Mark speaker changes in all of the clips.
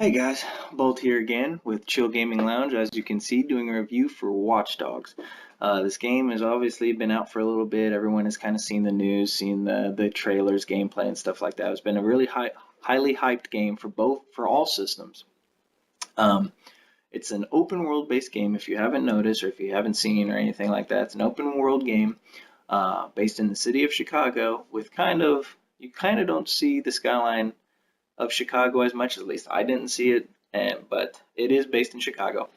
Speaker 1: Hey guys, Bolt here again with Chill Gaming Lounge. As you can see, doing a review for Watchdogs. This game has obviously been out for a little bit. Everyone has kind of seen the news, seen the trailers, gameplay, and stuff like that. It's been a really highly hyped game for all systems. Um, it's an open world based game. If you haven't noticed or if you haven't seen or anything like that, it's an open world game based in the city of Chicago. With you kind of don't see the skyline of Chicago as much. At least I didn't see it, but it is based in Chicago.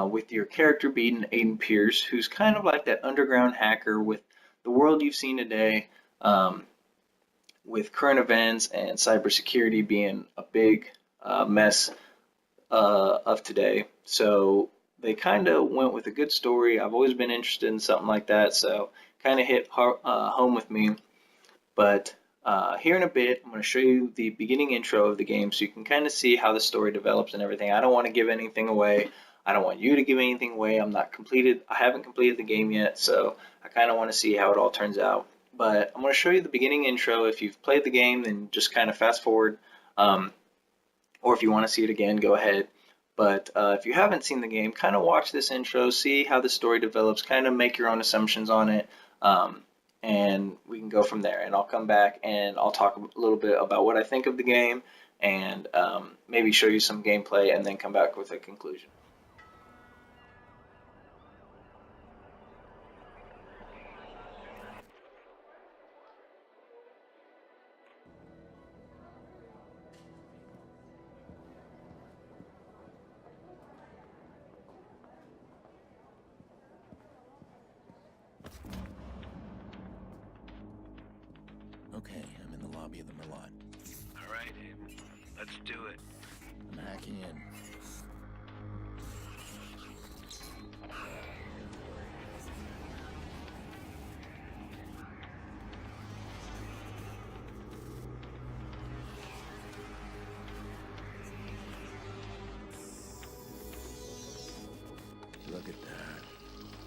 Speaker 1: With your character being Aiden Pierce, who's kind of like that underground hacker with the world you've seen today, with current events and cybersecurity being a big mess of today. So they kind of went with a good story. I've always been interested in something like that, so kind of hit home with me. But here in a bit, I'm going to show you the beginning intro of the game so you can kind of see how the story develops and everything. I don't want to give anything away. I don't want you to give anything away. I haven't completed the game yet, so I kind of want to see how it all turns out. But I'm going to show you the beginning intro. If you've played the game, then just kind of fast forward. Or if you want to see it again, go ahead. But if you haven't seen the game, kind of watch this intro, see how the story develops, kind of make your own assumptions on it. And we can go from there. And I'll come back and I'll talk a little bit about what I think of the game and maybe show you some gameplay and then come back with a conclusion.
Speaker 2: Okay, I'm in the lobby of the Merlot.
Speaker 3: All right, Abe. Let's do it.
Speaker 2: I'm hacking in.
Speaker 3: Look at that.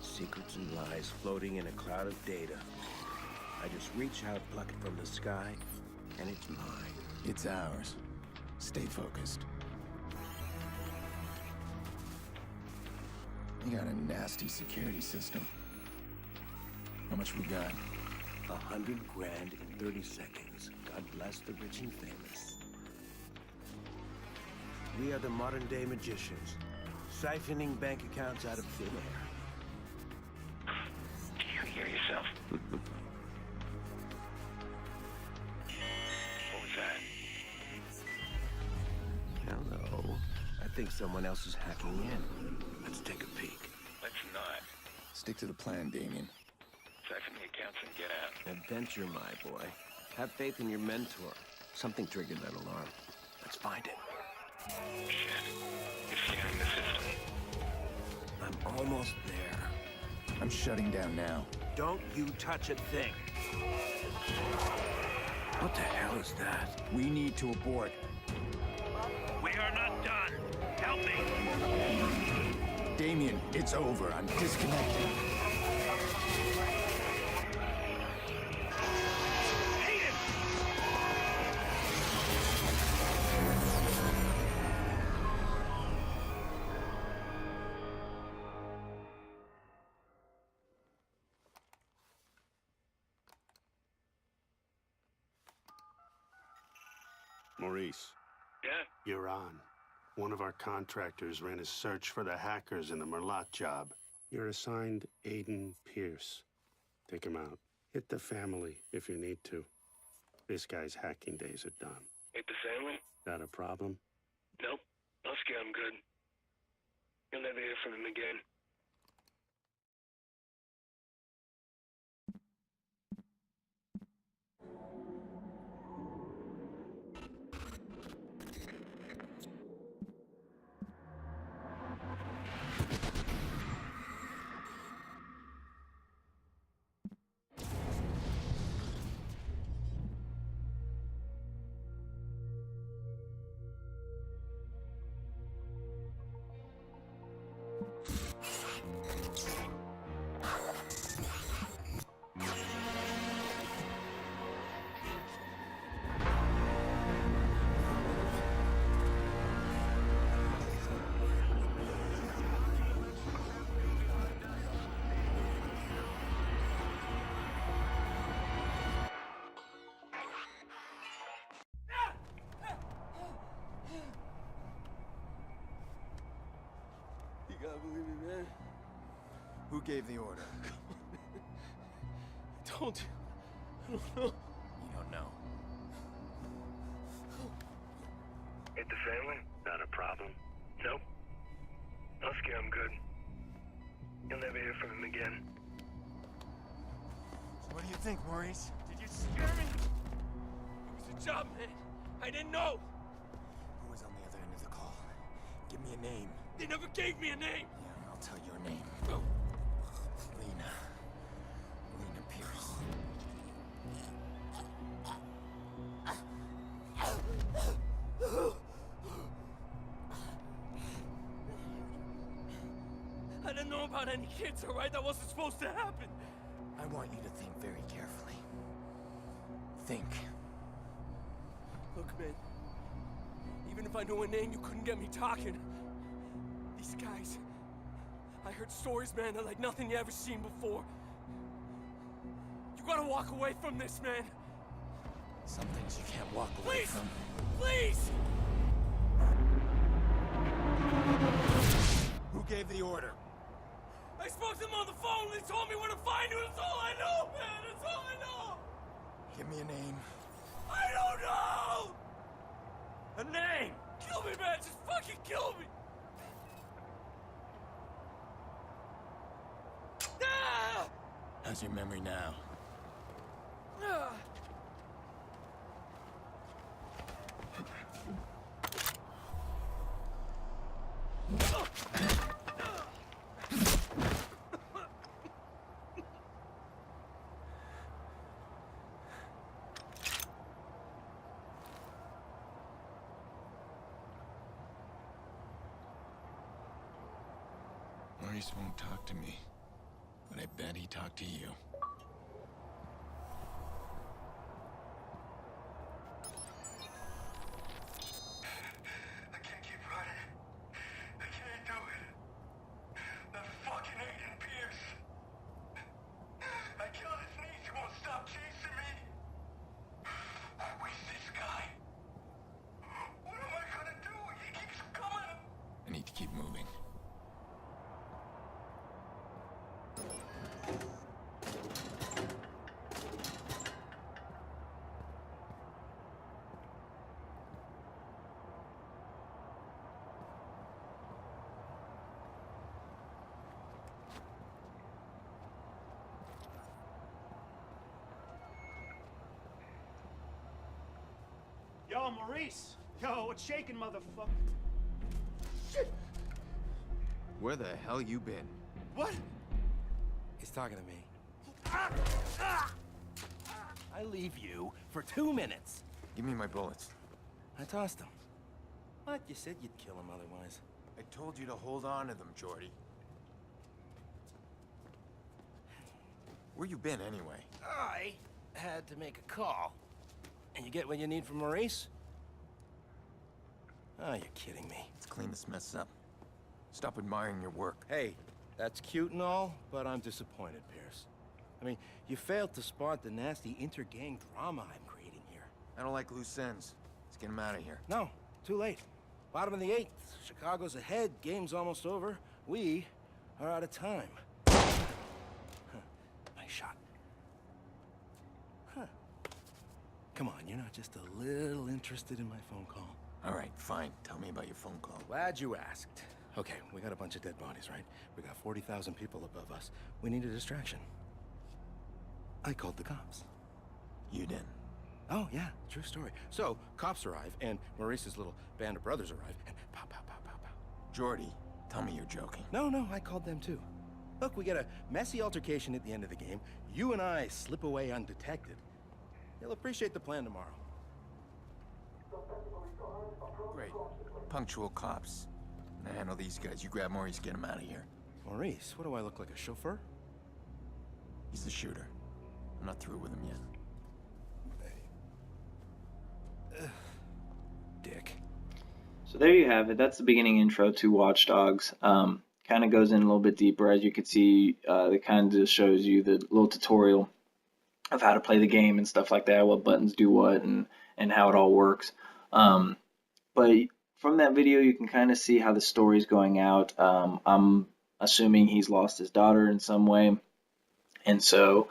Speaker 3: Secrets and lies floating in a cloud of data. I just reach out, pluck it from the sky, and it's mine.
Speaker 2: It's ours. Stay focused. We got a nasty security system. How much we got?
Speaker 3: 100 grand in 30 seconds. God bless the rich and famous. We are the modern day magicians, siphoning bank accounts out of thin air. Do you hear yourself? What was that? Hello. I think someone else is hacking in. Let's take a peek.
Speaker 4: Let's not.
Speaker 2: Stick to the plan, Damien.
Speaker 4: Siphon the accounts and get out.
Speaker 3: Adventure, my boy. Have faith in your mentor. Something triggered that alarm. Let's find it.
Speaker 4: Shit. It's scanning the system.
Speaker 3: I'm almost there.
Speaker 2: I'm shutting down now.
Speaker 3: Don't you touch a thing. What the hell is that?
Speaker 2: We need to abort.
Speaker 4: We are not done. Help me.
Speaker 2: Damien, it's over. I'm disconnected.
Speaker 5: Maurice,
Speaker 4: Yeah?
Speaker 5: you're on. One of our contractors ran a search for the hackers in the Merlot job. You're assigned Aiden Pierce. Take him out. Hit the family if you need to. This guy's hacking days are done.
Speaker 4: Hit the family?
Speaker 5: That a problem?
Speaker 4: Nope. I'll scare him good. You'll never hear from him again.
Speaker 2: gave the order?
Speaker 3: I don't know.
Speaker 2: You don't know.
Speaker 4: Hit the family? Not a problem. Nope. I'll scare him good. You'll never hear from him again.
Speaker 2: So what do you think, Maurice?
Speaker 3: Did you scare me? It was a job, man. I didn't know.
Speaker 2: Who was on the other end of the call? Give me a name.
Speaker 3: They never gave me a name.
Speaker 2: Yeah, I'll tell your name. Lena. Lena Pierce.
Speaker 3: I didn't know about any kids, all right? That wasn't supposed to happen.
Speaker 2: I want you to think very carefully. Think.
Speaker 3: Look, man. Even if I knew a name, you couldn't get me talking. These guys. I heard stories, man, that like nothing you ever seen before. You gotta walk away from this, man.
Speaker 2: Some things you can't walk away
Speaker 3: Please!
Speaker 2: from.
Speaker 3: Please!
Speaker 2: Who gave the order?
Speaker 3: I spoke to them on the phone. They told me where to find you. That's all I know, man. That's all I know.
Speaker 2: Give me a name.
Speaker 3: I don't know! A name! Kill me, man! Just fucking kill me! Ah!
Speaker 2: How's your memory now?
Speaker 3: Ah!
Speaker 2: Maurice won't talk to me, but I bet he talked to you.
Speaker 4: I can't keep running. I can't do it. That fucking Aiden Pierce. I killed his niece. He won't stop chasing me. Where's this guy? What am I gonna do? He keeps coming.
Speaker 2: I need to keep moving.
Speaker 6: Yo, Maurice! Yo, what's shaking, motherfucker?
Speaker 2: Where the hell you been?
Speaker 6: What?
Speaker 3: He's talking to me. I leave you for 2 minutes.
Speaker 2: Give me my bullets.
Speaker 3: I tossed him. What? You said you'd kill him otherwise.
Speaker 2: I told you to hold on to them, Jordy. Where you been, anyway?
Speaker 3: I had to make a call. And you get what you need from Maurice? Oh, you're kidding me.
Speaker 2: Let's clean this mess up. Stop admiring your work.
Speaker 3: Hey, that's cute and all, but I'm disappointed, Pierce. I mean, you failed to spot the nasty inter-gang drama I'm creating here.
Speaker 2: I don't like loose ends. Let's get him out of here.
Speaker 3: No, too late. Bottom of the 8th. Chicago's ahead. Game's almost over. We are out of time. Huh. Nice shot. Huh. Come on, you're not just a little interested in my phone call?
Speaker 2: All right, fine. Tell me about your phone call.
Speaker 3: Glad you asked. Okay, we got a bunch of dead bodies, right? We got 40,000 people above us. We need a distraction. I called the cops.
Speaker 2: You did.
Speaker 3: Oh, yeah, true story. So, cops arrive, and Maurice's little band of brothers arrive, and pow, pow, pow, pow, pow.
Speaker 2: Jordy, tell me you're joking.
Speaker 3: No, I called them too. Look, we get a messy altercation at the end of the game. You and I slip away undetected. You'll appreciate the plan tomorrow.
Speaker 2: Great. Punctual cops. I handle these guys. You grab Maurice, get him out of here.
Speaker 3: Maurice, what do I look like, a chauffeur?
Speaker 2: He's the shooter. I'm not through with him yet.
Speaker 3: Dick.
Speaker 1: So there you have it. That's the beginning intro to Watchdogs. Kind of goes in a little bit deeper. As you can see, it kind of just shows you the little tutorial of how to play the game and stuff like that, what buttons do what, and how it all works. But from that video, you can kind of see how the story's going out. I'm assuming he's lost his daughter in some way. And so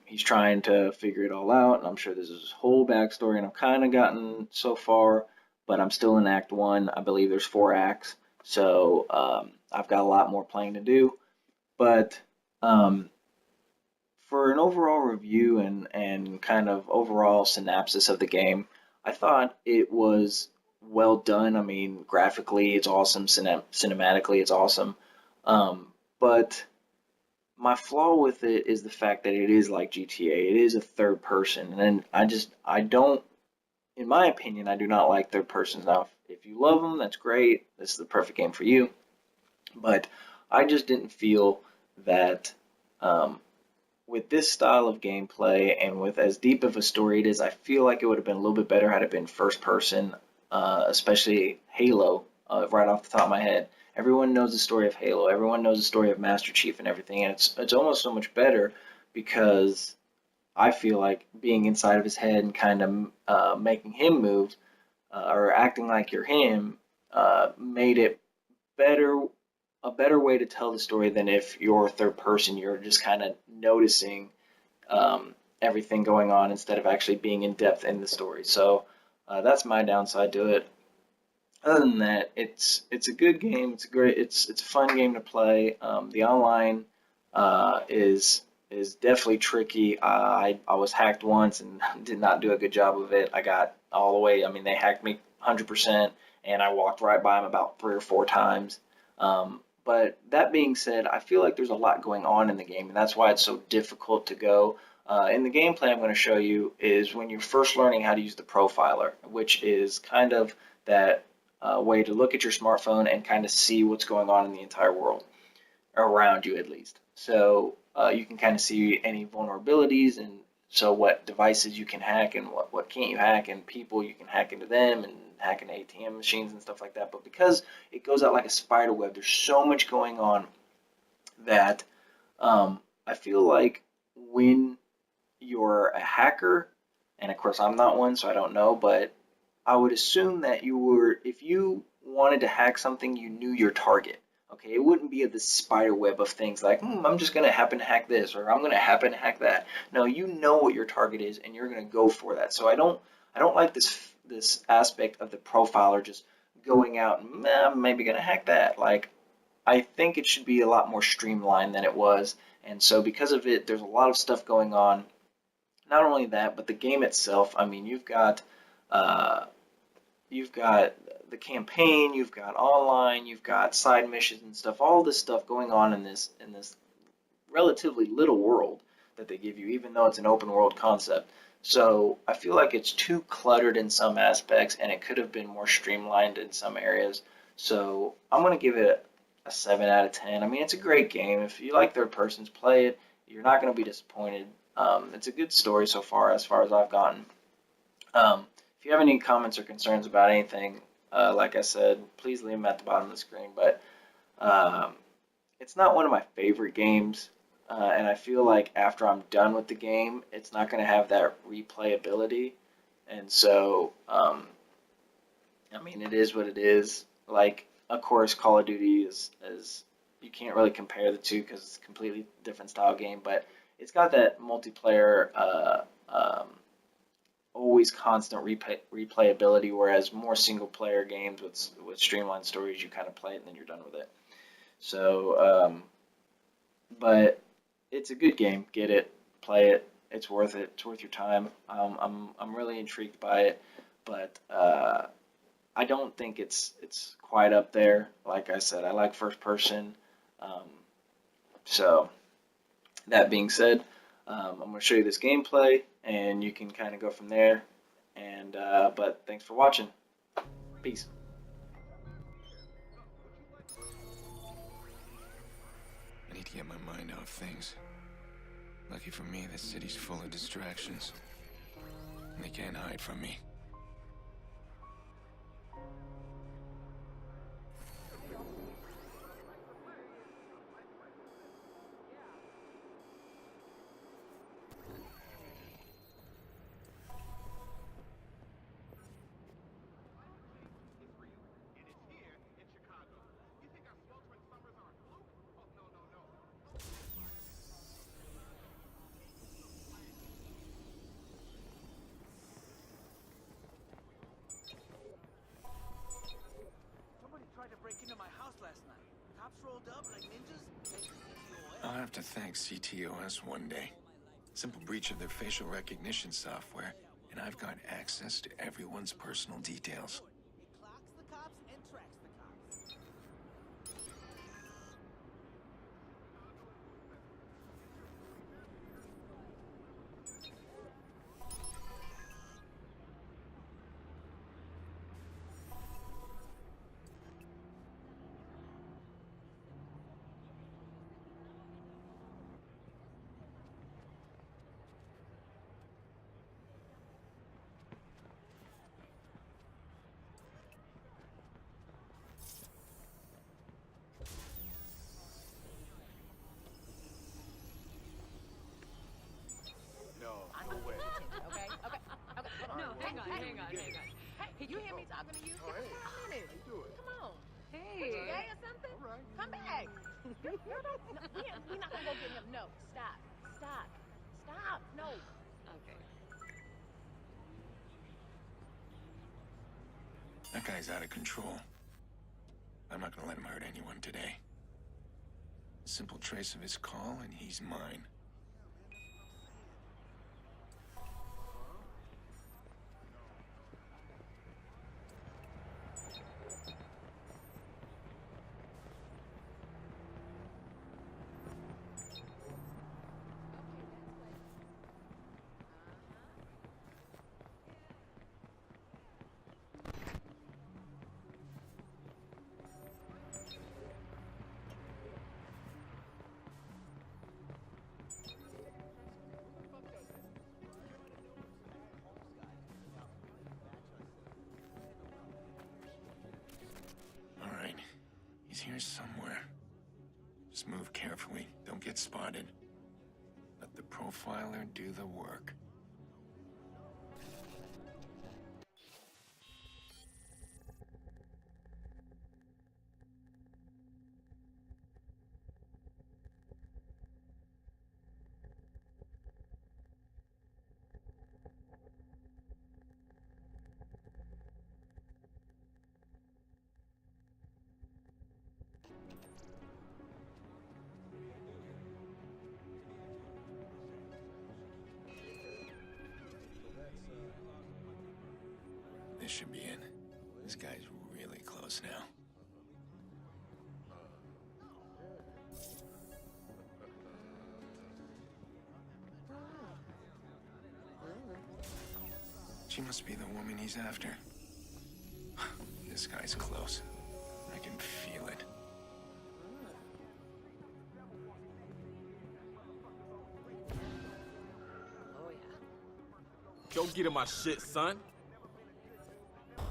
Speaker 1: he's trying to figure it all out. And I'm sure there's this whole backstory, and I've kind of gotten so far, but I'm still in Act 1. I believe there's 4 acts. So I've got a lot more playing to do. But um, for an overall review and kind of overall synopsis of the game, I thought it was well done. I mean, graphically, it's awesome. Cinematically, it's awesome. But my flaw with it is the fact that it is like GTA. It is a third person, and I don't, in my opinion, I do not like third persons. Now, if you love them, that's great. This is the perfect game for you. But I just didn't feel that um, with this style of gameplay and with as deep of a story it is, I feel like it would have been a little bit better had it been first person, especially Halo, right off the top of my head. Everyone knows the story of Halo. Everyone knows the story of Master Chief and everything, and it's almost so much better because I feel like being inside of his head and kind of making him move or acting like you're him made it better a better way to tell the story than if you're third person. You're just kind of noticing everything going on instead of actually being in depth in the story. So that's my downside to it. Other than that, it's a good game. It's a fun game to play. The online is definitely tricky. I was hacked once and did not do a good job of it. I got all the way. I mean, they hacked me 100%, and I walked right by them about 3 or 4 times. But that being said, I feel like there's a lot going on in the game, and that's why it's so difficult to go. In the gameplay I'm going to show you is when you're first learning how to use the profiler, which is kind of that way to look at your smartphone and kind of see what's going on in the entire world, around you at least. So you can kind of see any vulnerabilities, and so what devices you can hack and what can't you hack, and people you can hack into them and hack into ATM machines and stuff like that. But because it goes out like a spider web, there's so much going on that I feel like when you're a hacker, and of course I'm not one, so I don't know, but I would assume that if you wanted to hack something, you knew your target. Okay, it wouldn't be this spider web of things like, I'm just going to happen to hack this, or I'm going to happen to hack that. No, you know what your target is, and you're going to go for that. So I don't like this aspect of the profiler just going out and I'm maybe going to hack that. Like, I think it should be a lot more streamlined than it was, and so because of it, there's a lot of stuff going on. Not only that, but the game itself. I mean, you've got the campaign, you've got online, you've got side missions and stuff. All this stuff going on in this relatively little world that they give you, even though it's an open world concept. So I feel like it's too cluttered in some aspects, and it could have been more streamlined in some areas. So I'm going to give it a 7 out of 10. I mean, it's a great game. If you like third persons, play it. You're not going to be disappointed. It's a good story so far as I've gotten. If you have any comments or concerns about anything, like I said, please leave them at the bottom of the screen. But it's not one of my favorite games, and I feel like after I'm done with the game, it's not going to have that replayability. And so, I mean, it is what it is. Like, of course, Call of Duty is you can't really compare the two because it's a completely different style game, but it's got that multiplayer always constant replayability, whereas more single player games with streamlined stories, you kind of play it and then you're done with it. So, but it's a good game. Get it, play it. It's worth it. It's worth your time. I'm really intrigued by it, but I don't think it's quite up there. Like I said, I like first person. So that being said, I'm going to show you this gameplay, and you can kind of go from there. And but thanks for watching. Peace.
Speaker 2: I need to get my mind off things. Lucky for me, this city's full of distractions. And they can't hide from me.
Speaker 6: It is here in Chicago. You think our sweltering summers are a fluke?
Speaker 7: rolled up like ninjas? Hey, CTOS.
Speaker 2: I'll have to thank CTOS one day. Simple breach of their facial recognition software, and I've got access to everyone's personal details.
Speaker 7: It clocks the cops and tracks the cops.
Speaker 8: No, no way.
Speaker 9: Okay. No, hang on. Hey, you hear me talking to you?
Speaker 8: Oh, hey.
Speaker 9: Give me 5 minutes.
Speaker 8: How you doing?
Speaker 9: Come on.
Speaker 10: Hey.
Speaker 9: You gay or something?
Speaker 8: All right.
Speaker 9: Come back. We're not gonna go get him. No, stop. No.
Speaker 10: Okay.
Speaker 2: That guy's out of control. I'm not gonna let him hurt anyone today. Simple trace of his call, and he's mine. All right, he's here somewhere. Just move carefully, don't get spotted. Let the profiler do the work. This should be it. This guy's really close now. She must be the woman he's after. This guy's close. I can feel it.
Speaker 10: Oh, yeah.
Speaker 11: Go get in my shit, son.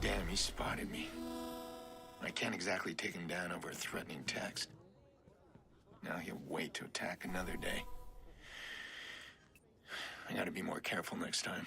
Speaker 2: Damn, he spotted me. I can't exactly take him down over a threatening text. Now he'll wait to attack another day. I gotta be more careful next time.